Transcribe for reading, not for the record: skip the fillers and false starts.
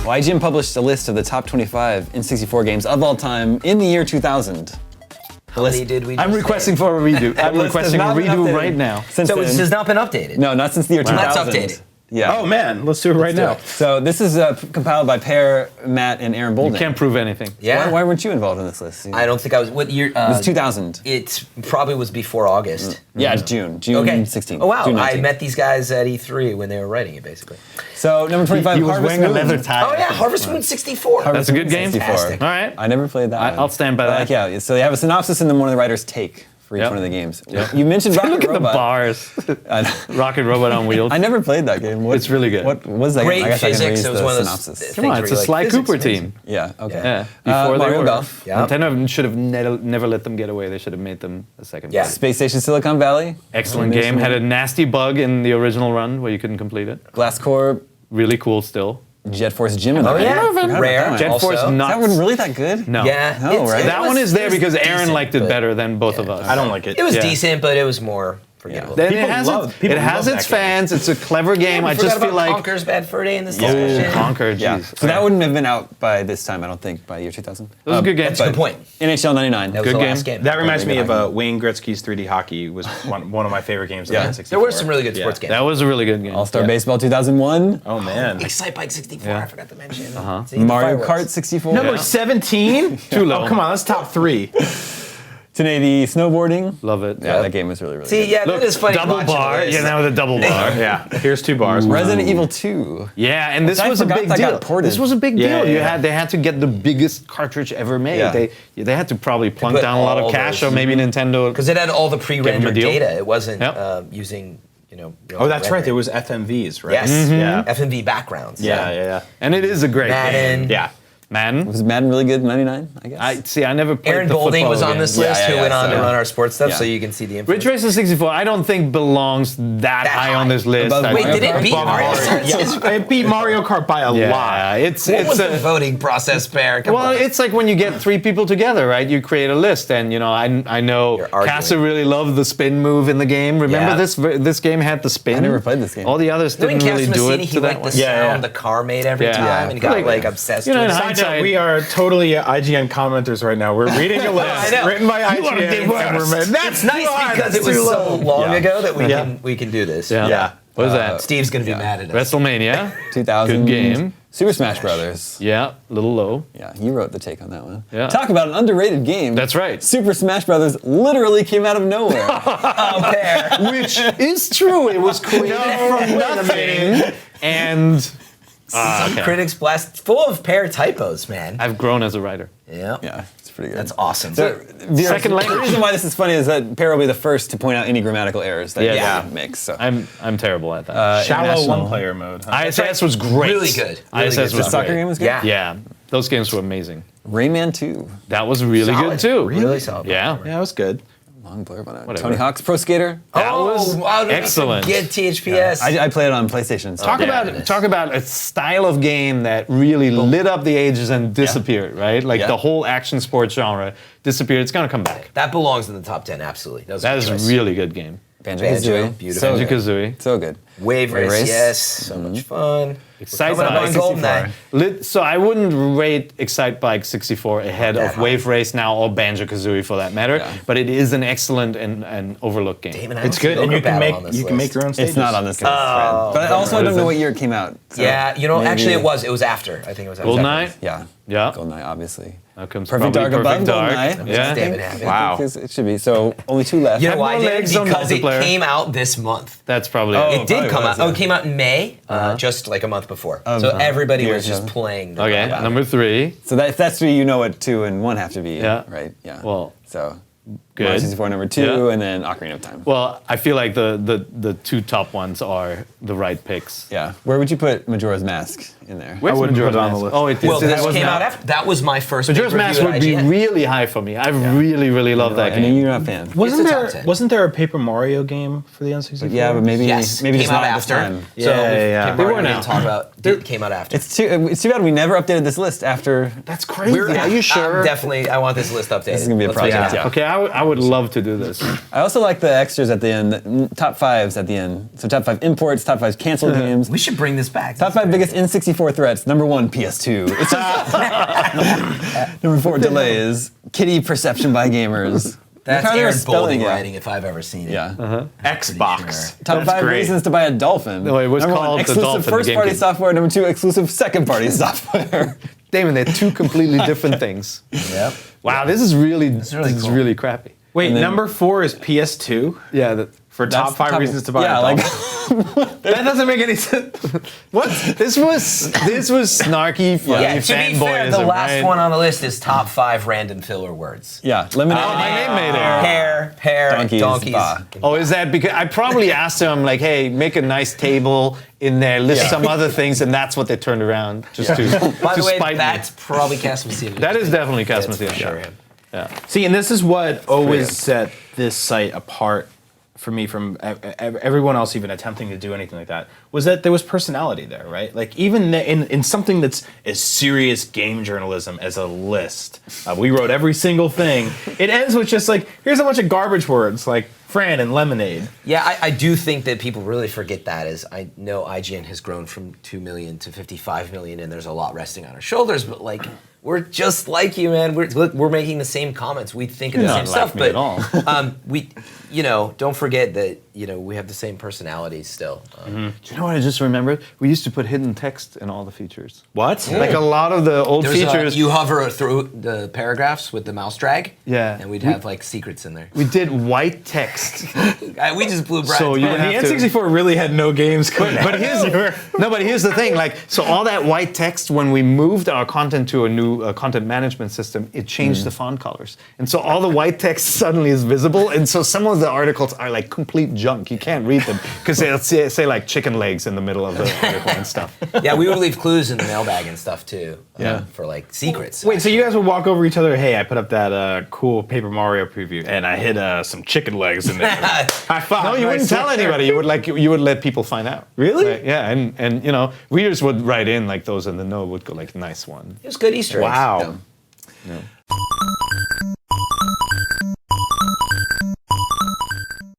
Well, IGN published a list of the top 25 N64 games of all time in the year 2000. How many did we I'm just requesting say? for a redo. I'm list requesting a has not been redo updated. right now. Since So it then. has not been updated? No, not since the year 2000. Let's update it. Yeah. Oh man, let's do it right now. So this is compiled by Per, Matt, and Aaron Bolden. You can't prove anything. Yeah. Why weren't you involved in this list? I don't think I was. What year? It was 2000. It probably was before August. Yeah, it's June. June Okay. 16th. Oh wow, June I 19th. met these guys at E3 when they were writing it, basically. So number 25, He was Harvest wearing a Moon. leather tie. Oh yeah, Harvest Moon 64. That's a good game. 64. Fantastic. All right. I never played that one. I'll stand by But, that. like, yeah, so they have a synopsis and then one of the writers take for each Yep. one of the games. You mentioned Rocket Look at the Robot. bars. Rocket Robot on wheels. I never played that game. It's really good. What was that Great game? I guess I can physics. read It was the one of those synopsis. Come on, things it's a where Sly you're like, Cooper physics, team. Yeah, okay. Yeah, before they Mario were. Golf. Yeah. Nintendo should have never let them get away. They should have made them a second. Yeah. part. Space Station Silicon Valley. Excellent game. Had a nasty bug in the original run where you couldn't complete it. Blast Corps, Really cool still. Jet Force Gemini. Oh yeah, Forgot about rare. that one. Jet also. Force Is nuts. that one really that good? No. Yeah, No, it's- right? it That was- one is there it was because Aaron decent, liked it but- better than both of us. I don't like it. It was Yeah. decent, but it was more forgettable. Then People love it has that its game. fans. It's a clever game. I Forgot just feel about like Conker's Bad Fur Day in this Oh, discussion. Conquer, Yeah. jeez. So that wouldn't have been out by this time, I don't think, by year 2000. That was a good game. That's a good point. NHL 99. That was Good the game. last game. That reminds me of Hockey. Wayne Gretzky's 3D Hockey was one of my favorite games Yeah. on N64. There were some really good sports games. That was a really good game. All-Star Baseball 2001. Oh man. Excite Bike 64, Yeah. I forgot to mention. See, Mario the Kart fireworks. 64. Number 17? Too low. Oh, come on, that's top 3. 1080 snowboarding. Love it. Yeah, that game was really, really See, good. yeah, Look, that is funny. double watching bar. this. Yeah, now with a double bar. Yeah, here's 2 bars. Resident Evil 2. Yeah, and this I was a forgot big that got deal. ported. This was a big Yeah, deal. yeah. They had to get the biggest cartridge ever made. Yeah. They had to probably plunk put down a lot all of cash, those- or maybe Nintendo. Because it had all the pre-rendered deal. data. It wasn't Yep. using, real Oh, that's right. There rendering. was FMVs, right? Yes. Yeah. FMV backgrounds. Yeah. And it is a great Madden. game. Yeah. Madden. Was Madden really good in 99, I guess? I never played Aaron the Bolding football was on game. this list, Yeah, who yeah, went on to so- run our sports stuff, Yeah. so you can see the Ridge influence. Racer 64, I don't think belongs that high on this list. Above I Wait, Mario did it Kart? beat Mario Kart? Yeah, it beat Mario Kart by a Yeah, lot. it's What was the a, voting process, Bear? Come well, on. it's like when you get 3 people together, right? You create a list, and I know You're arguing. Casa really loved the spin move in the game. Remember Yeah. this game had the spin. I never played this game. All the others Knowing didn't really do Cassimassini, it he to that liked one. the sound Yeah. the car made every Yeah. time, Yeah. and he got Like, obsessed you know, with in it. hindsight- Side note, we are totally IGN commenters right now. We're reading a list I know. written by You are the IGN. and worst. we're- That's It's nice too high, because that's it was too so low. long Yeah. ago that Yeah. we can do this. Yeah. Yeah. What was that? Steve's gonna be mad at us. WrestleMania. 2000. Good game. Super Smash Brothers. Yeah, a little low. Yeah, you wrote the take on that one. Yeah. Talk about an underrated game. That's right. Super Smash Brothers literally came out of nowhere. Oh, Bear. Which is true. It was created from nothing. And Some okay. critics blast full of Pear typos, man. I've grown as a writer. Yeah. Yeah, it's pretty good. That's awesome. Second The language. reason why this is funny is that Per will be the first to point out any grammatical errors that Yeah. you makes. So. I'm terrible at that. Shallow International. one-player mode. Huh? ISS was great. Really good. Really ISS good was the stuff. soccer great. game was good? Yeah. Yeah, those games were amazing. Rayman 2. That was really Solid. good too. Really solid. Yeah. Yeah, it was good. Long blurb on that. Whatever. Tony Hawk's Pro Skater. That was wow, did we excellent. forget THPS. I played it on PlayStation. So. Talk about a style of game that really lit up the ages and disappeared, right? Like Yeah. the whole action sports genre disappeared. It's gonna come back. That belongs in the top 10, absolutely. That was That good is choice. a really good game. Banjo-Kazooie. beautiful. So good. Banjo-Kazooie. So good. Wave Wave Race, Race. yes. So much fun. Excite We're coming Bike up on GoldenEye. So I wouldn't rate Excite Bike 64 ahead That of high. Wave Race now or Banjo-Kazooie for that matter, Yeah. but it is an excellent and overlooked game. Damon, I It's don't good, see and you Yoga can Battle on make this list. make your own stages. It's not on this list, Oh, Fred. But also, I What don't is know it? what year it came out. So Yeah, maybe- actually it was after. I think it was after. GoldenEye? Yeah. Yeah. GoldenEye, obviously. That comes Perfect probably Dark Perfect above Dark. GoldenEye. Yeah. David Hammond. Wow. It should be. So only 2 left. You know Have why, more David? legs on Because it multiplayer. came out this month. That's probably Oh, it. It did probably come was, out. Oh, yeah. it came out in May, just like a month before. So everybody year was just 2000. playing. the Okay, crap out of number it. 3. So if that's 3, you know what 2 and 1 have to be. Yeah. Right? Yeah. Well, so good. Mario 64 number 2, Yeah. and then Ocarina of Time. Well, I feel like the 2 top ones are the right picks. Yeah. Where would you put Majora's Mask in there? Where's wouldn't Majora's put it on the Mask? list. Oh, it Well, is. this came out after. That was my first. Majora's big Mask review would at be IGN. really high for me. I really love that I knew game. you're not a fan. Wasn't It's a there top 10. wasn't there a Paper Mario game for the N64? Yeah, but maybe Yes, maybe came just out not at this after. time. So Yeah. Paper They Mario were we now. didn't talk about. It came out after. It's too bad we never updated this list after. That's crazy. We're- Are you sure? Definitely, I want this list updated. This is gonna be a Let's make it project, happen. yeah. Okay, I would love to do this. I also like the extras at the end, top 5s at the end. So top 5 imports, top 5 canceled games. We should bring this back. Top 5 biggest N64 threats. Number 1, PS2. It's just Number 4, delays. Kitty perception by gamers. That's Look how they're Aaron spelling Boulding it. writing if I've ever seen it. Yeah. Xbox. Top That's 5 great. reasons to buy a Dolphin. No, it was Number called 1, the exclusive Dolphin, the first-party GameCube. software. Number 2, exclusive second-party software. Damon, they're two completely different things. Yep. Wow, this is really really cool. really crappy. Wait, And then- number 4 is PS2 Yeah, for top 5 reasons to buy a like Dolphin. That doesn't make any sense. what? This was snarky, funny Yeah, to be fair, the fanboyism, last right? one on the list is top 5 random filler words. yeah, lemonade. Oh, my name made it. Hair, pear, Donkeys, donkeys. bah. Oh, is that because I probably asked them like, hey, make a nice table in there, list some other things, and that's what they turned around just to By to the way, spite that's me. probably Casamassina. That is definitely That's Casamassina. for sure him. See, and this is what always set this site apart for me from everyone else even attempting to do anything like that, was that there was personality there, right? Like even in something that's as serious game journalism as a list, we wrote every single thing. It ends with just like, here's a bunch of garbage words like Fran and lemonade. Yeah, I do think that people really forget that, as I know IGN has grown from 2 million to 55 million, and there's a lot resting on our shoulders, but like, we're just like you, man. We're making the same comments. We think of the same stuff, me at but all. we, don't forget that, we have the same personalities still. Do you know what I just remembered? We used to put hidden text in all the features. What? Like a lot of the old There's features. you hover through the paragraphs with the mouse drag, Yeah. and we'd have like secrets in there. we did white text. We just blew Brian's So you mind. would The have to. N64 really had no games coming out. But here's the thing. Like, so all that white text, when we moved our content to a new content management system, it changed the font colors, and so all the white text suddenly is visible. And so some of the articles are like complete junk. You can't read them because they'll say like chicken legs in the middle of the article and stuff. Yeah, we would leave clues in the mailbag and stuff too. Yeah. For like secrets. Wait, so you guys would walk over each other, hey, I put up that cool Paper Mario preview, and I hid some chicken legs in there. High five. No, you wouldn't tell anybody. You would let people find out. Really? Right, yeah, and readers would write in like those in the know would go like nice one. It was good Easter eggs. Wow.